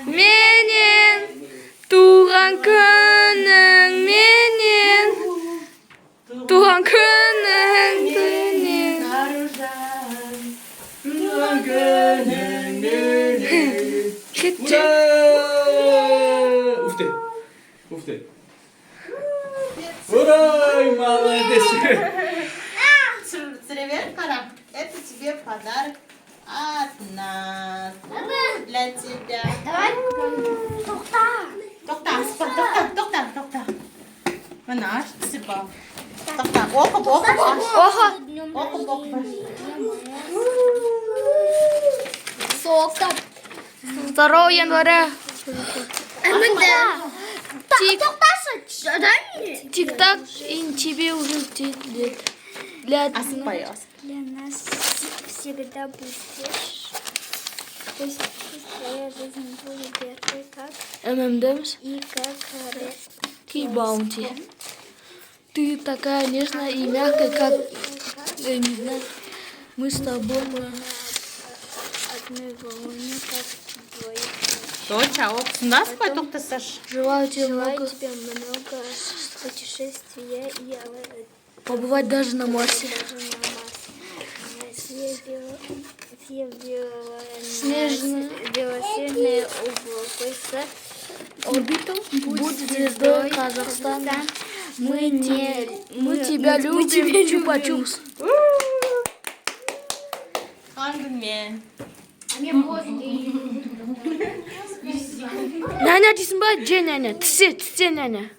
Менен туған күнің менен туған күнің менен Tuhan gönlümden кетті. Уфты. Уфты. Ура, молодец. Привет, Кара. Это тебе подарок от нас. Для тебя. Давай. Тоқта. Мына аш, сыпал. Тоқта, оқып, аш. Оха, Оқып. Соқтап. 2 января. Тик-так, и тебе уже 9 лет. Асықпай, асық. Для нас всегда будешь. Пусть твоя жизнь будет яркой, как ММДМС. и как Баунти. Ты такая нежная и мягкая, как... Я не знаю. Мы с тобой... одной волны, как двоих. Доча, оқысыңдас қой, тоқтасаш. Желаю тебе Желаю много... тебе много путешествия и Побывать даже на Марсе. даже на Марсе. Снежные. Белоснежные облака с Орбитом будет звездой Казахстана. Мы тебя любим, Чупа-Чупс. Қандымен. Няня дейсің ба? Же няня. Тісе няня.